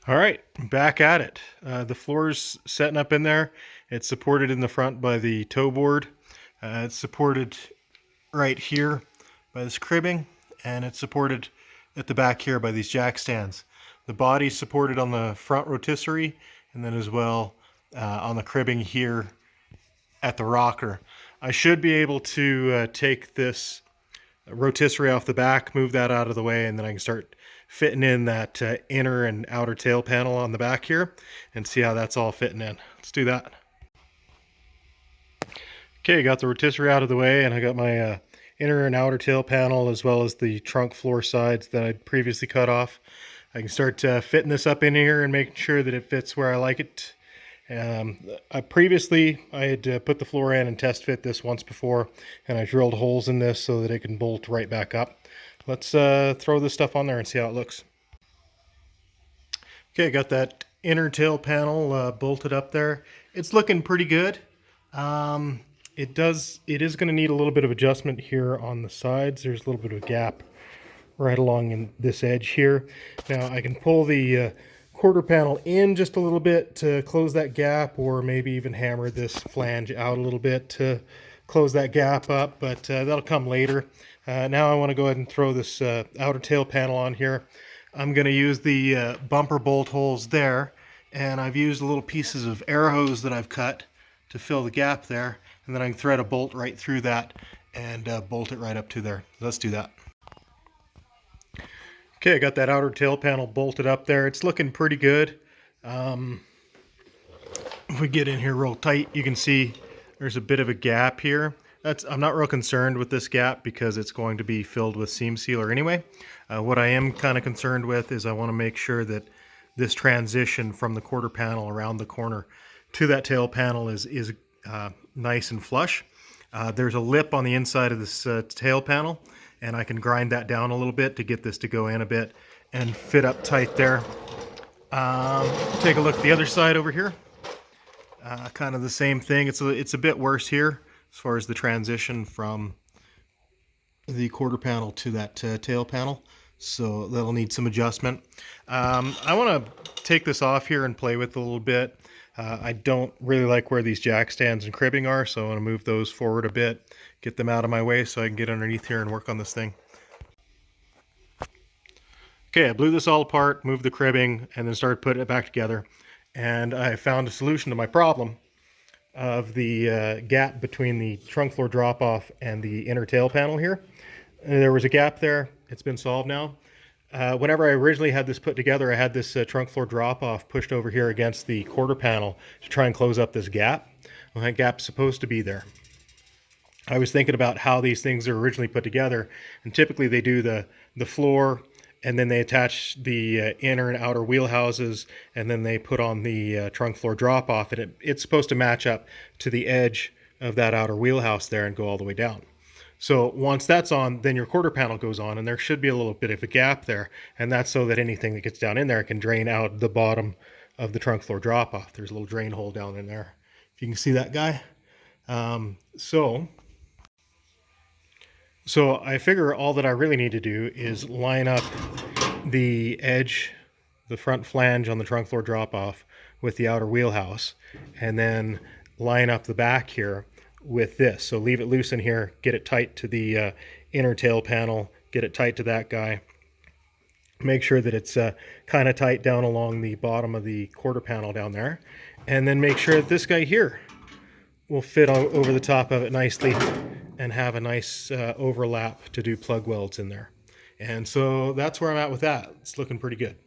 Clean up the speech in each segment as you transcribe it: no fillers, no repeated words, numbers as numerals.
All right, back at it. The floor's setting up in there. It's supported in the front by the toe board. It's supported right here by this cribbing, and it's supported at the back here by these jack stands. The body's supported on the front rotisserie, and then as well on the cribbing here at the rocker. I should be able to take this rotisserie off the back, move that out of the way, and then I can start fitting in that inner and outer tail panel on the back here and see how that's all fitting in. Let's do that. Okay, got the rotisserie out of the way, and I got my inner and outer tail panel as well as the trunk floor sides that I'd previously cut off. I can start fitting this up in here and making sure that it fits where I like it. Previously I had put the floor in and test fit this once before, and I drilled holes in this so that it can bolt right back up. Let's throw this stuff on there and see how it looks. Okay, got that inner tail panel bolted up there. It's looking pretty good. It is going to need a little bit of adjustment here on the sides. There's a little bit of a gap right along in this edge here. Now I can pull the quarter panel in just a little bit to close that gap, or maybe even hammer this flange out a little bit to close that gap up, but that'll come later. Now I want to go ahead and throw this outer tail panel on here. I'm going to use the bumper bolt holes there, and I've used little pieces of air hose that I've cut to fill the gap there, and then I can thread a bolt right through that and bolt it right up to there. Let's do that. Okay, I got that outer tail panel bolted up there. It's looking pretty good. If we get in here real tight, you can see there's a bit of a gap here. I'm not real concerned with this gap because it's going to be filled with seam sealer anyway. What I am kind of concerned with is I want to make sure that this transition from the quarter panel around the corner to that tail panel is nice and flush. There's a lip on the inside of this tail panel, and I can grind that down a little bit to get this to go in a bit and fit up tight there. Take a look at the other side over here. Kind of the same thing. It's a bit worse here as far as the transition from the quarter panel to that tail panel, so that'll need some adjustment. I want to take this off here and play with it a little bit. I don't really like where these jack stands and cribbing are, so I want to move those forward a bit, get them out of my way so I can get underneath here and work on this thing. Okay, I blew this all apart, moved the cribbing, and then started putting it back together. And I found a solution to my problem of the gap between the trunk floor drop-off and the inner tail panel here. There was a gap there. It's been solved now. Whenever I originally had this put together, I had this trunk floor drop-off pushed over here against the quarter panel to try and close up this gap. Well, that gap's supposed to be there. I was thinking about how these things are originally put together, and typically they do the floor, and then they attach the inner and outer wheel houses, and then they put on the trunk floor drop-off, and it's supposed to match up to the edge of that outer wheelhouse there and go all the way down. So once that's on, then your quarter panel goes on, and there should be a little bit of a gap there, and that's so that anything that gets down in there can drain out the bottom of the trunk floor drop-off. There's a little drain hole down in there, if you can see that guy. So I figure all that I really need to do is line up the edge, the front flange on the trunk floor drop-off with the outer wheelhouse, and then line up the back here with this. So leave it loose in here, get it tight to the inner tail panel, get it tight to that guy. Make sure that it's kind of tight down along the bottom of the quarter panel down there. And then make sure that this guy here will fit over the top of it nicely and have a nice overlap to do plug welds in there. And so that's where I'm at with that. It's looking pretty good.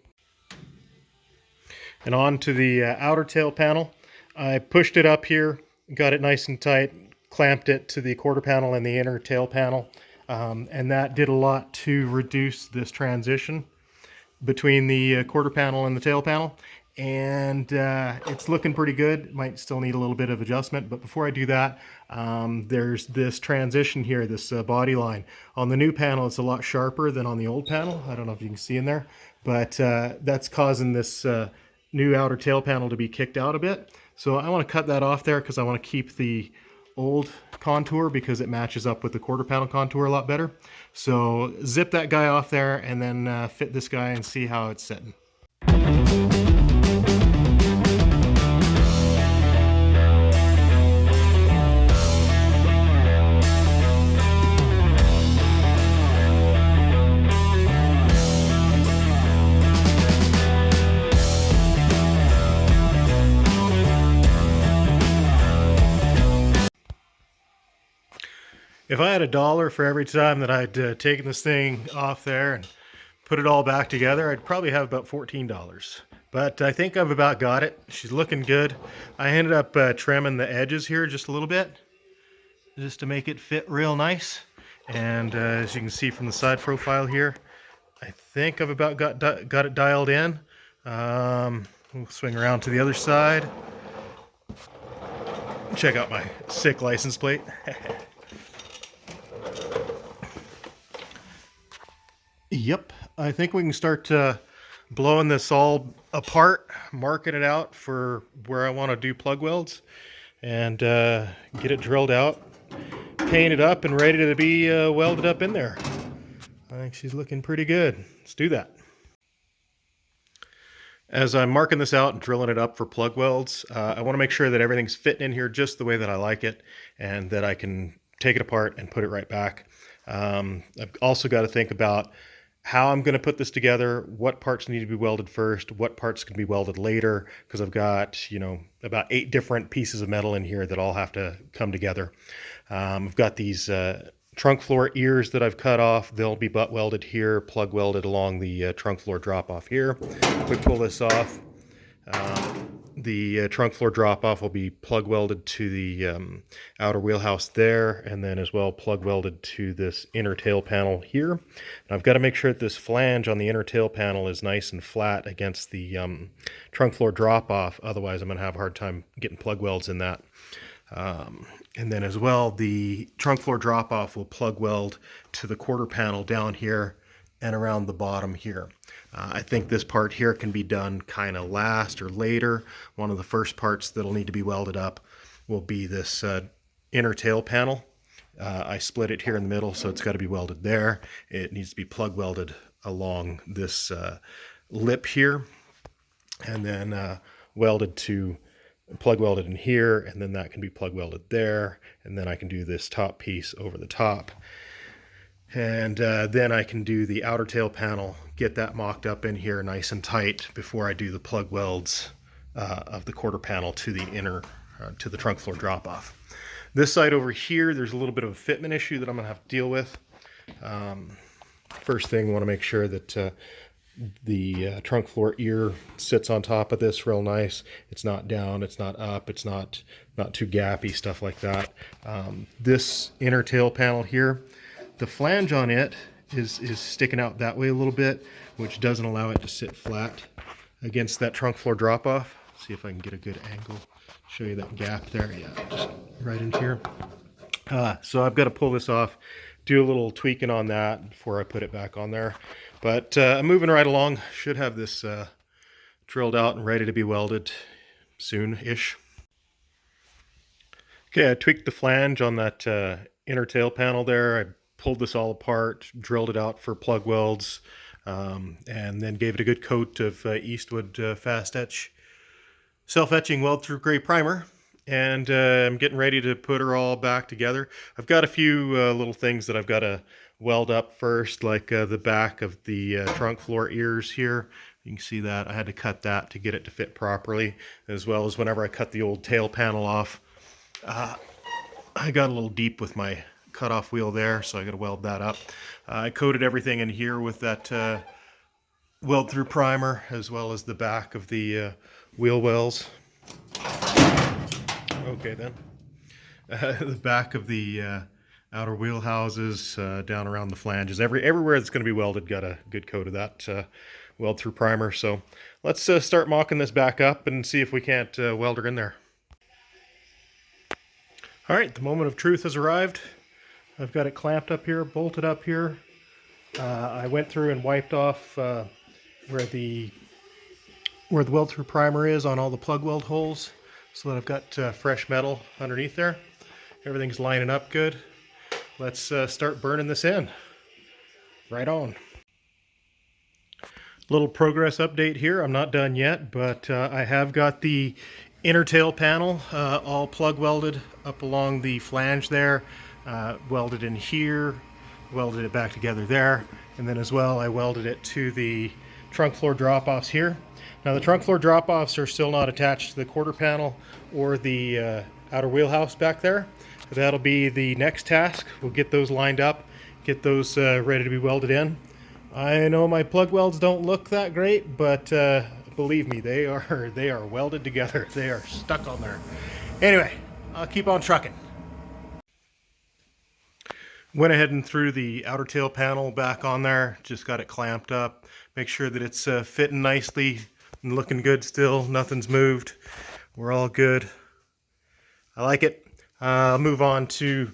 And on to the outer tail panel. I pushed it up here, got it nice and tight, clamped it to the quarter panel and the inner tail panel, and that did a lot to reduce this transition between the quarter panel and the tail panel, and it's looking pretty good. It might still need a little bit of adjustment, but before I do that, there's this transition here, this body line. On the new panel, it's a lot sharper than on the old panel. I don't know if you can see in there, but that's causing this new outer tail panel to be kicked out a bit. So I want to cut that off there because I want to keep the old contour because it matches up with the quarter panel contour a lot better. So zip that guy off there and then fit this guy and see how it's sitting. If I had $1 for every time that I'd taken this thing off there and put it all back together, I'd probably have about $14. But I think I've about got it. She's looking good. I ended up trimming the edges here just a little bit, just to make it fit real nice. And as you can see from the side profile here, I think I've about got it dialed in. We'll swing around to the other side. Check out my sick license plate. Yep, I think we can start blowing this all apart, marking it out for where I want to do plug welds, and get it drilled out, painted up, and ready to be welded up in there. I think she's looking pretty good. Let's do that. As I'm marking this out and drilling it up for plug welds, I want to make sure that everything's fitting in here just the way that I like it, and that I can take it apart and put it right back. I've also got to think about how I'm going to put this together, what parts need to be welded first, what parts can be welded later, because I've got, about 8 different pieces of metal in here that all have to come together. I've got these trunk floor ears that I've cut off. They'll be butt welded here, plug welded along the trunk floor drop off here. If we pull this off, the trunk floor drop off will be plug welded to the outer wheelhouse there, and then as well plug welded to this inner tail panel here. And I've got to make sure that this flange on the inner tail panel is nice and flat against the trunk floor drop off, otherwise I'm going to have a hard time getting plug welds in that. And then as well, the trunk floor drop off will plug weld to the quarter panel down here and around the bottom here. I think this part here can be done kind of last or later. One of the first parts that'll need to be welded up will be this inner tail panel. I split it here in the middle, so it's got to be welded there. It needs to be plug welded along this lip here, and then plug welded in here, and then that can be plug welded there, and then I can do this top piece over the top. And then I can do the outer tail panel, get that mocked up in here nice and tight before I do the plug welds of the quarter panel to the inner, to the trunk floor drop off. This side over here, there's a little bit of a fitment issue that I'm gonna have to deal with. First thing, I wanna make sure that the trunk floor ear sits on top of this real nice. It's not down, it's not up, it's not too gappy, stuff like that. This inner tail panel here, the flange on it is sticking out that way a little bit, which doesn't allow it to sit flat against that trunk floor drop off. See if I can get a good angle, show you that gap there. Yeah, just right in here. So I've got to pull this off, do a little tweaking on that before I put it back on there. But I'm moving right along. Should have this drilled out and ready to be welded soon-ish. Okay, I tweaked the flange on that inner tail panel there. I pulled this all apart, drilled it out for plug welds, and then gave it a good coat of Eastwood Fast Etch self-etching weld through gray primer. And I'm getting ready to put her all back together. I've got a few little things that I've got to weld up first, like the back of the trunk floor ears here. You can see that I had to cut that to get it to fit properly, as well as whenever I cut the old tail panel off, I got a little deep with my cutoff wheel there, so I got to weld that up. I coated everything in here with that weld through primer, as well as the back of the wheel wells. Okay then. The back of the outer wheel houses, down around the flanges, everywhere that's going to be welded, got a good coat of that weld through primer. So let's start mocking this back up and see if we can't weld her in there. All right, the moment of truth has arrived. I've got it clamped up here, bolted up here. I went through and wiped off where the weld through primer is on all the plug weld holes, so that I've got fresh metal underneath there. Everything's lining up good. Let's start burning this in. Right on. Little progress update here. I'm not done yet, but I have got the inner tail panel all plug welded up along the flange there. Welded in here, welded it back together there, and then as well I welded it to the trunk floor drop-offs here. Now the trunk floor drop-offs are still not attached to the quarter panel or the outer wheelhouse back there. that'll be the next task. We'll get those lined up, get those ready to be welded in. I know my plug welds don't look that great, but believe me, they are welded together. They are stuck on there. Anyway, I'll keep on trucking. Went ahead and threw the outer tail panel back on there. Just got it clamped up. Make sure that it's fitting nicely and looking good still. Nothing's moved. We're all good. I like it. I'll move on to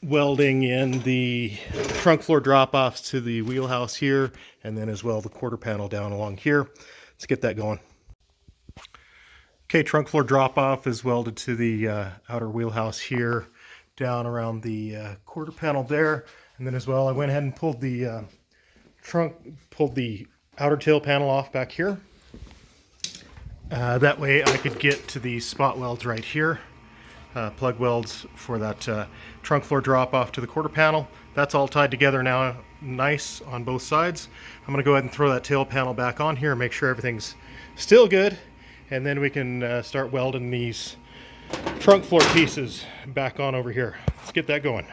welding in the trunk floor drop-offs to the wheelhouse here, and then as well the quarter panel down along here. Let's get that going. Okay, trunk floor drop-off is welded to the outer wheelhouse here, down around the quarter panel there, and then as well I went ahead and pulled the outer tail panel off back here. That way I could get to the spot welds right here. Plug welds for that trunk floor drop off to the quarter panel. That's all tied together now, nice on both sides. I'm going to go ahead and throw that tail panel back on here, make sure everything's still good, and then we can start welding these trunk floor pieces back on over here. Let's get that going.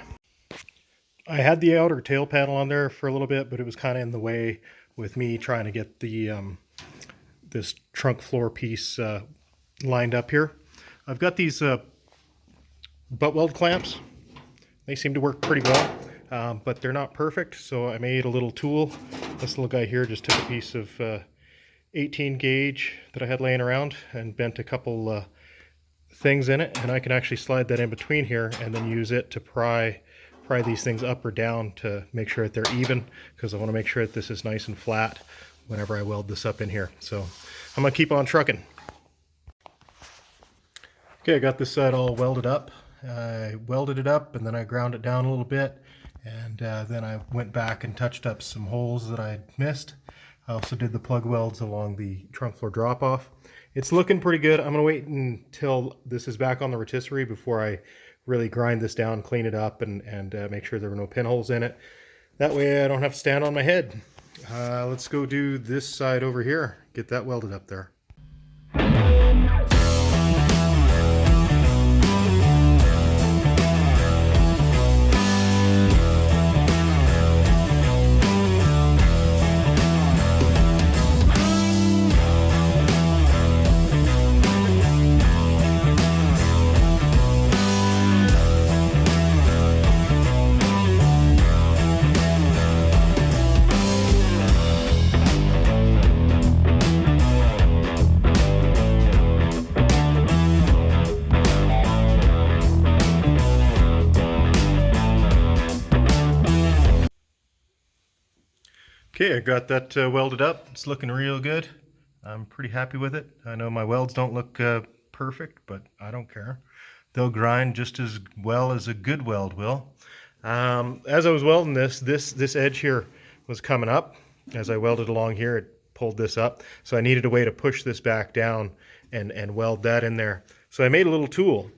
I had the outer tail panel on there for a little bit, but it was kind of in the way with me trying to get the this trunk floor piece lined up here. I've got these butt weld clamps. They seem to work pretty well, but they're not perfect, so I made a little tool. This little guy here just took a piece of 18 gauge that I had laying around and bent a couple things in it, and I can actually slide that in between here and then use it to pry these things up or down to make sure that they're even, because I want to make sure that this is nice and flat whenever I weld this up in here. So I'm going to keep on trucking. Okay, I got this side all welded up. I welded it up and then I ground it down a little bit, and then I went back and touched up some holes that I had missed. I also did the plug welds along the trunk floor drop off. It's looking pretty good. I'm going to wait until this is back on the rotisserie before I really grind this down, clean it up, and make sure there were no pinholes in it. That way I don't have to stand on my head. Let's go do this side over here, get that welded up there. Okay, I got that welded up. It's looking real good. I'm pretty happy with it. I know my welds don't look perfect, but I don't care. They'll grind just as well as a good weld will. As I was welding this edge here was coming up. As I welded along here, it pulled this up. So I needed a way to push this back down and weld that in there. So I made a little tool.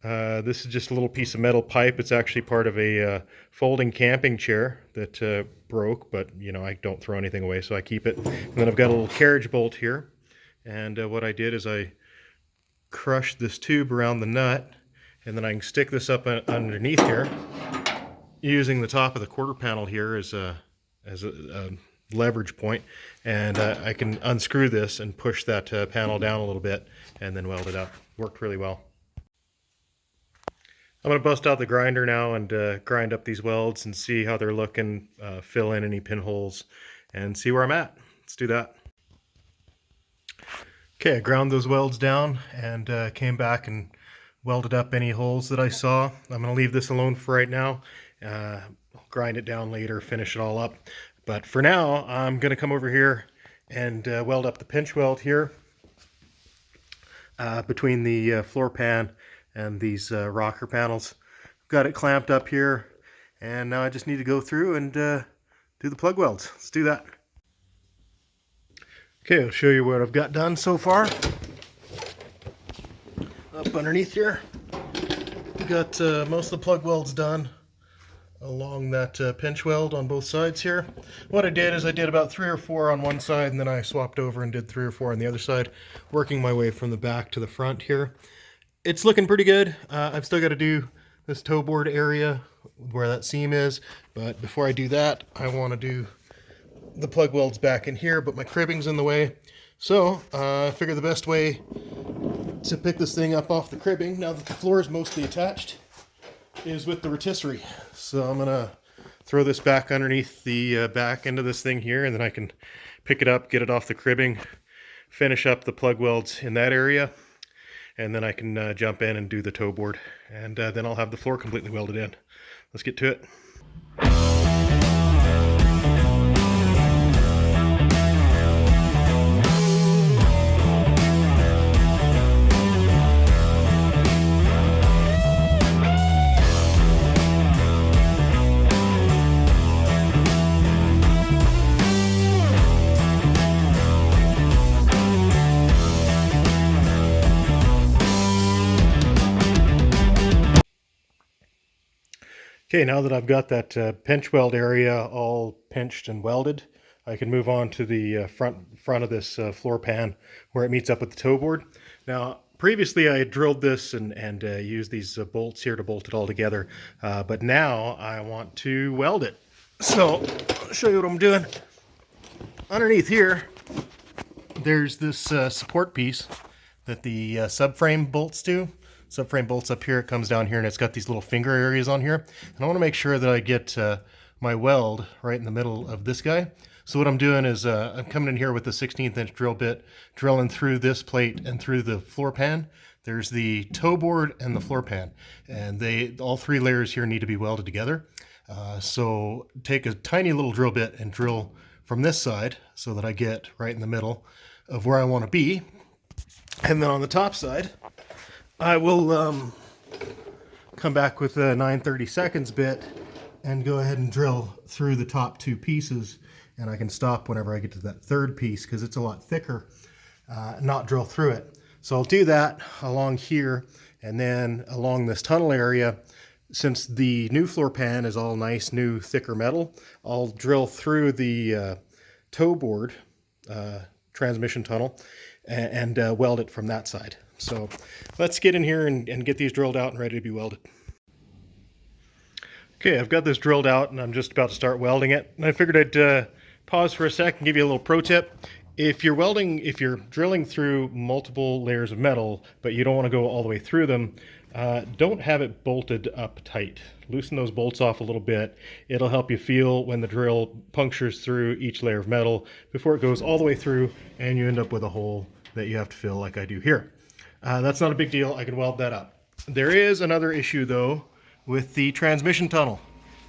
This is just a little piece of metal pipe. It's actually part of a folding camping chair that broke, but you know, I don't throw anything away, so I keep it. And then I've got a little carriage bolt here, and what I did is I crushed this tube around the nut, and then I can stick this up underneath here using the top of the quarter panel here as a leverage point, and I can unscrew this and push that panel down a little bit and then weld it up. Worked really well. I'm going to bust out the grinder now and grind up these welds and see how they're looking, fill in any pinholes, and see where I'm at. Let's do that. Okay, I ground those welds down and came back and welded up any holes that I saw. I'm going to leave this alone for right now. I'll grind it down later, finish it all up. But for now, I'm going to come over here and weld up the pinch weld here between the floor pan and these rocker panels. Got it clamped up here, and now I just need to go through and do the plug welds. Let's do that. Okay, I'll show you what I've got done so far. Up underneath here, got most of the plug welds done along that pinch weld on both sides here. What I did is I did about 3 or 4 on one side, and then I swapped over and did 3 or 4 on the other side, working my way from the back to the front here. It's looking pretty good. I've still got to do this toe board area where that seam is. But before I do that, I want to do the plug welds back in here, but my cribbing's in the way. So I figure the best way to pick this thing up off the cribbing, now that the floor is mostly attached, is with the rotisserie. So I'm gonna throw this back underneath the back end of this thing here, and then I can pick it up, get it off the cribbing, finish up the plug welds in that area, and then I can jump in and do the toe board, and then I'll have the floor completely welded in. Let's get to it. Okay, now that I've got that pinch weld area all pinched and welded, I can move on to the front of this floor pan where it meets up with the toe board. Now, previously I had drilled this and used these bolts here to bolt it all together, but now I want to weld it. So, I'll show you what I'm doing. Underneath here, there's this support piece that the subframe bolts to. Subframe bolts up here, it comes down here, and it's got these little finger areas on here. And I want to make sure that I get my weld right in the middle of this guy. So what I'm doing is I'm coming in here with the 16th inch drill bit, drilling through this plate and through the floor pan. There's the toe board and the floor pan, and all three layers here need to be welded together. So take a tiny little drill bit and drill from this side so that I get right in the middle of where I want to be. And then on the top side, I will come back with a 9/32 bit and go ahead and drill through the top two pieces, and I can stop whenever I get to that third piece because it's a lot thicker, not drill through it. So I'll do that along here, and then along this tunnel area, since the new floor pan is all nice, new, thicker metal, I'll drill through the toe board transmission tunnel and weld it from that side. So let's get in here and get these drilled out and ready to be welded. Okay, I've got this drilled out and I'm just about to start welding it. And I figured I'd pause for a sec and give you a little pro tip. If you're drilling through multiple layers of metal, but you don't want to go all the way through them, don't have it bolted up tight. Loosen those bolts off a little bit. It'll help you feel when the drill punctures through each layer of metal before it goes all the way through and you end up with a hole that you have to fill like I do here. That's not a big deal. I can weld that up. There is another issue though with the transmission tunnel.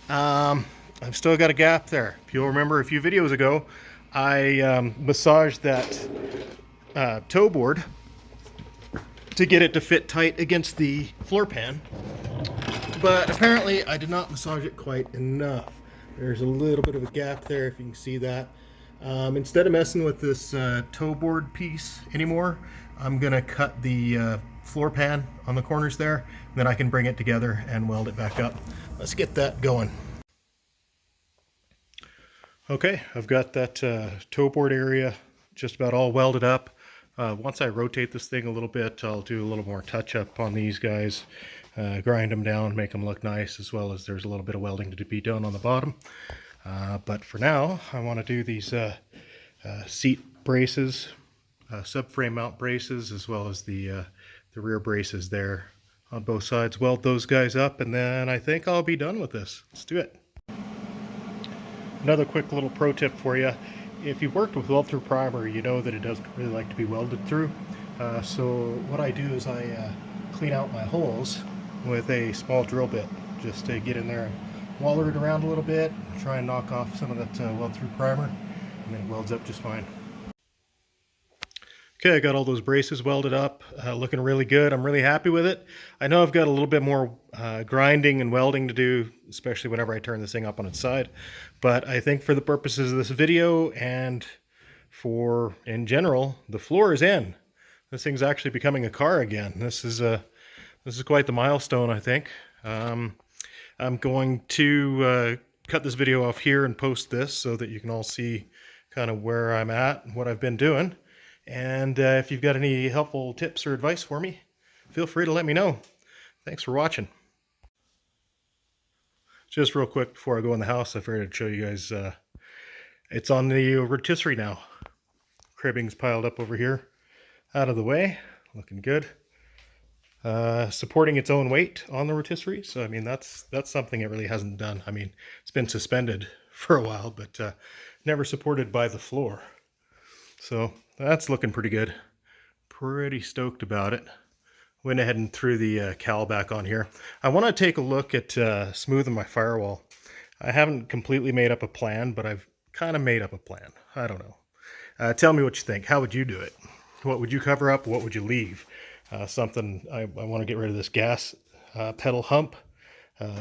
I've still got a gap there. If you'll remember a few videos ago, I massaged that toe board to get it to fit tight against the floor pan, but apparently I did not massage it quite enough. There's a little bit of a gap there, if you can see that. Instead of messing with this toe board piece anymore, I'm gonna cut the floor pan on the corners there, and then I can bring it together and weld it back up. Let's get that going. Okay, I've got that toe board area just about all welded up. Once I rotate this thing a little bit, I'll do a little more touch up on these guys, grind them down, make them look nice, as well as there's a little bit of welding to be done on the bottom. But for now, I want to do these seat braces, subframe mount braces, as well as the rear braces there on both sides. Weld those guys up, and then I think I'll be done with this. Let's do it. Another quick little pro tip for you. If you've worked with weld-through primer, you know that it doesn't really like to be welded through. So what I do is I clean out my holes with a small drill bit, just to get in there and waller it around a little bit, try and knock off some of that weld-through primer, and then it welds up just fine. Okay, I got all those braces welded up, looking really good. I'm really happy with it. I know I've got a little bit more grinding and welding to do, especially whenever I turn this thing up on its side. But I think for the purposes of this video and for, in general, the floor is in. This thing's actually becoming a car again. This is quite the milestone, I think. I'm going to cut this video off here and post this so that you can all see kind of where I'm at and what I've been doing. And if you've got any helpful tips or advice for me, feel free to let me know. Thanks for watching. Just real quick before I go in the house, I figured I'd show you guys, it's on the rotisserie now. Cribbing's piled up over here, out of the way, looking good. Supporting its own weight on the rotisserie, so I mean that's something it really hasn't done. I mean, it's been suspended for a while, but never supported by the floor. So that's looking pretty good. Pretty stoked about it. Went ahead and threw the cowl back on here. I want to take a look at smoothing my firewall. I haven't completely made up a plan, but I've kind of made up a plan. I don't know. Tell me what you think. How would you do it? What would you cover up? What would you leave? Something I want to get rid of this gas pedal hump.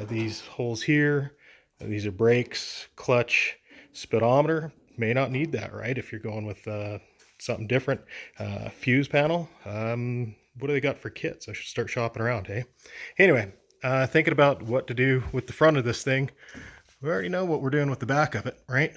These holes here. These are brakes, clutch, speedometer. May not need that, right? If you're going with something different. Fuse panel. What do they got for kits? I should start shopping around, hey? Anyway, thinking about what to do with the front of this thing. We already know what we're doing with the back of it, right?